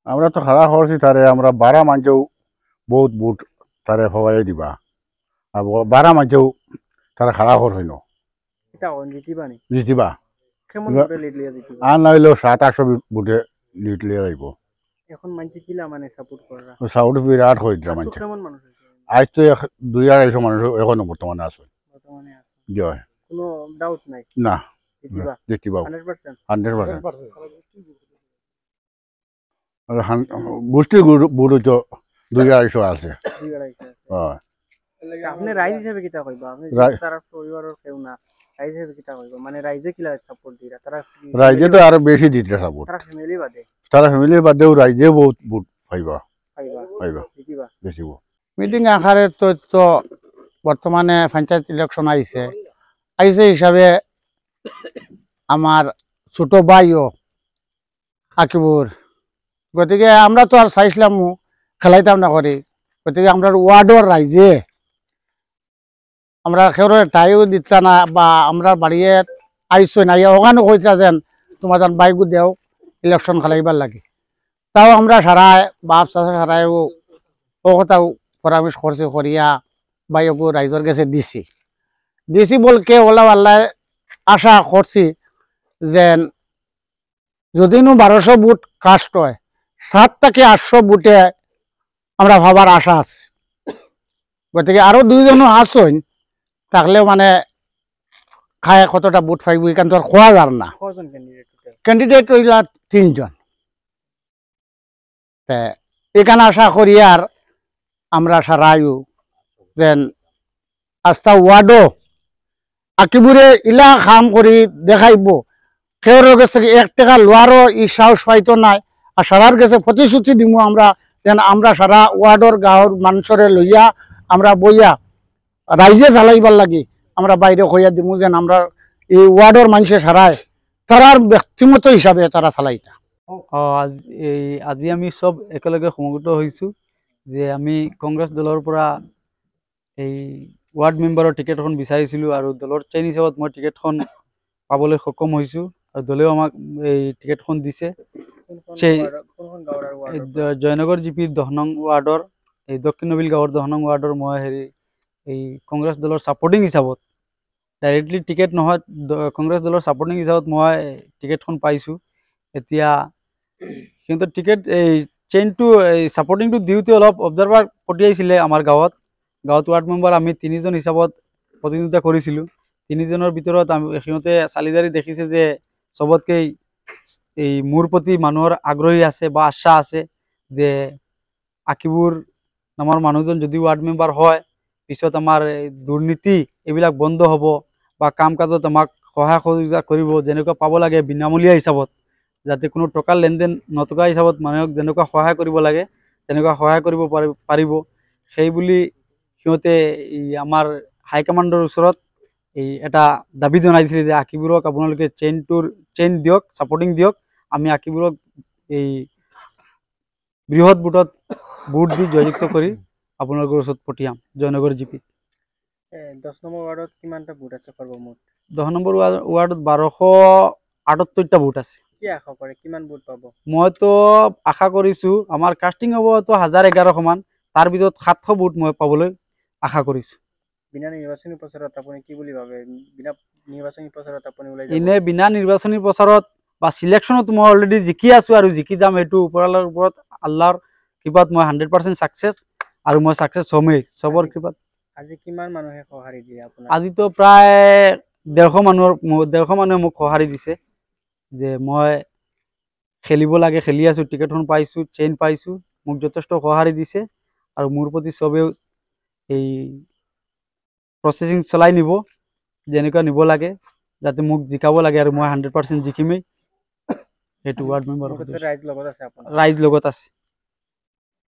আমরা তো খাড়া করছি তারে আমরা 12 মাঞ্চেও বহুত বুট তারে হওয়াই দিবা আর 12 মাঞ্চেও তারা খাড়া কর হইন এটা অন জিতিবা নি জিতিবা কেমন করে লিড লিয়া জিতিবা আর না হইলেও 700-800 বুটে লিড লিয়ে যাইব এখন মানছি কিলা মানে সাপোর্ট করা সাউথ বিরাট হইদ্রা মানছে কেমন মানুষ হইছে আজ তো 200-250 মানুষ এখনো বর্তমানে আছে বর্তমানে আছে জয় কোনো ডাউট নাই না জিতিবা জিতিবা 100% 100% গোষ্ঠীর বুট তো 250 আছে হয় আপনি রাইজ হিসেবে কিতা কইবা আপনি রাই- তার পরিবারের কেউ না রাইজ হিসেবে কিতা কইবা মানে রাইজে কিলা সাপোর্ট দিরা তারা রাইজে তো আরো বেশি দিতে সাপোর্ট তারা ফ্যামিলি বাদে তারা ফ্যামিলির বাদেও রাইজে বহুত বুট পাইবা পাইবা পাইবা জিতিবা বেশিব মিটিং আকারে তথ্য বর্তমানে পঞ্চায়েত ইলেকশন আইছে হিসাবে আমার ছোট ভাইও আকিবুর গতিকে আমরা তো আর চাইছিলাম খেলাইতাম না করি গতিকে আমরা ওয়ার্ডর রাইজে আমরা কেউ টাইও দিতা না বা আমরা বাড়িয়ে আইসই না ওখানে কইতা যেন তোমার বাইকও দেও ইলেকশন খেলাইবার লাগে তাও আমরা সারায় বাপ চাষা সারায় ও কথাও পরামর্শ করছি করিয়া বাইকও রাইজর কাছে দিছি বলকে ওলা আল্লাহ আশা করছি যে যদি 1200 বুট কাস্ট হয় 7 থেকে 800 বুটে আমরা ভাবার আশা আছে গতিকে আরো 2 জন আসুন থাকলেও মানে খায় কতটা বুট পাইব এখান তো আর খোয়া যার না কজন ক্যান্ডিডেট ক্যান্ডিডেট হইলা 3 জন এখানে আশা করি আর আমরা সারাইও যেন আস্থা ওয়ার্ডও আকিবুরে ইলা কাম করি দেখাইব কেউর কাছ থেকে 1 টাকা লোয়ারও ই সাহস পাইতো নাই আর সারার কাছে প্রতিশ্রুতি দিব আমরা যেন আমরা সারা ওয়ার্ডর গাঁৱৰ মানুষরে লইয়া আমরা বইয়া রাইজে চালাইবার লাগি আমরা বাইরে কইয়া দিব যেন আমরা এই ওয়ার্ডর মানুষে সারায় তারার ব্যক্তিগত হিসাবে তারা চালাইতা আজি আমি সব একেলগে সমবেত হৈছো যে আমি কংগ্ৰেছ দলৰ পৰা এই ওয়াৰ্ড মেম্বাৰৰ টিকেটখন বিচাৰিছিলো আৰু দলৰ চেইন হিচাপত মই টিকেটখন পাবলৈ সক্ষম হৈছো আৰু দলেও আমাক এই টিকেটখন দিছে জয়নগৰ জিপি 10 নং ওয়াৰ্ডৰ এই দক্ষিণ নবিল গাঁৱৰ 10 নং ওয়াৰ্ডৰ মই হেৰি এই কংগ্ৰেছ দলৰ সাপোৰ্টিং হিচাপত ডাইৰেক্টলি টিকেট নহয় কংগ্ৰেছ দলৰ সাপোর্টিং হিচাপত মই টিকেটখন পাইছো এতিয়া কিন্তু টিকেট এই চেইনটো এই সাপোর্টিংটো দিওতে অলপ অবজারভার পঠিয়াইছিলে আমাৰ গাঁৱত ওয়াৰ্ড মেম্বাৰ আমি 3 জন হিচাপত প্ৰতিনিধিত্ব কৰিছিলো 3 জনৰ ভিতৰত সিহঁতে চালিজাৰি দেখিছে যে সবতকে এই মোৰ প্ৰতি মানুহৰ আগ্ৰহী আছে বা আশা আছে যে আকিবুৰ নামৰ মানুহজন যদি ওয়াৰ্ড মেম্বাৰ হয় পিছত আমাৰ দুৰ্নীতি এইবিলাক বন্ধ হ'ব বা কাম কাজত আমাক সহায় সহযোগিতা কৰিব যেনেকুৱা পাব লাগে বিনামূলীয়া হিচাপত যাতে কোনো টকাৰ লেনদেন নথকা হিচাপত মানুহক যেনেকুৱা সহায় কৰিব লাগে তেনেকুৱা সহায় কৰিব পাৰিব সেই বুলি সিহঁতে আমাৰ হাইকমাণ্ডৰ ওচৰত এই এটা দাবী জনাইছিলে যে আকিবুৰক আপোনালোকে চেইন দিয়ক সাপোৰ্টিং দিয়ক আমি আকিবুৰক এই বৃহৎ বুটত বুট দি জয়যুক্ত কৰি আপোনালোকৰ ওচৰত পঠিয়াম জয়নগৰ জিপি 10 নম্বৰ ওয়াৰ্ডত কিমানটা বুট আছে সৰ্বমুঠ 10 নম্বৰ ওয়াৰ্ডত 1278টা বুট আছে কি আশা কৰে কিমান বুট পাব মইতো আশা কৰিছো আমাৰ কাস্টিং হ'ব তো 1011 সমান তাৰ ভিতৰত 700 বুট মই পাবলৈ আশা কৰিছো বিনা নিৰ্বাচনী প্ৰচাৰত আপুনি কি বুলি ভাবে বিনা নিৰ্বাচনী প্ৰচাৰত আপুনি ওলাই যাব ইনে বিনা নিৰ্বাচনী প্ৰচাৰত বা সিলেকশনত মই অলৰেডি জিকি আছো আৰু জিকি যাম এটো ওপৰালৰ ওপৰত আল্লাহৰ কৃপাত মই 100% সাকসেস আৰু মই সাকসেস হমেই সবৰ কৃপাত আজি কিমান মানুহে সহাৰি দিয়ে আপোনাক আজি তো প্ৰায় 150 মানুহে মোক সহাৰি দিছে যে মই খেলিব লাগে খেলি আছো টিকেটখন পাইছো চেইন পাইছো মোক যথেষ্ট সহাৰি দিছে আৰু মোৰ প্ৰতি সবেও এই প্ৰসেসিং চলাই নিব যেনেকুৱা নিব লাগে যাতে মোক জিকাব লাগে আৰু মই 100% জিকিমেই এটো ওয়াৰ্ড মেম্বাৰ ৰাইজ লগত আছে আপোনাৰ ৰাইজ লগত আছে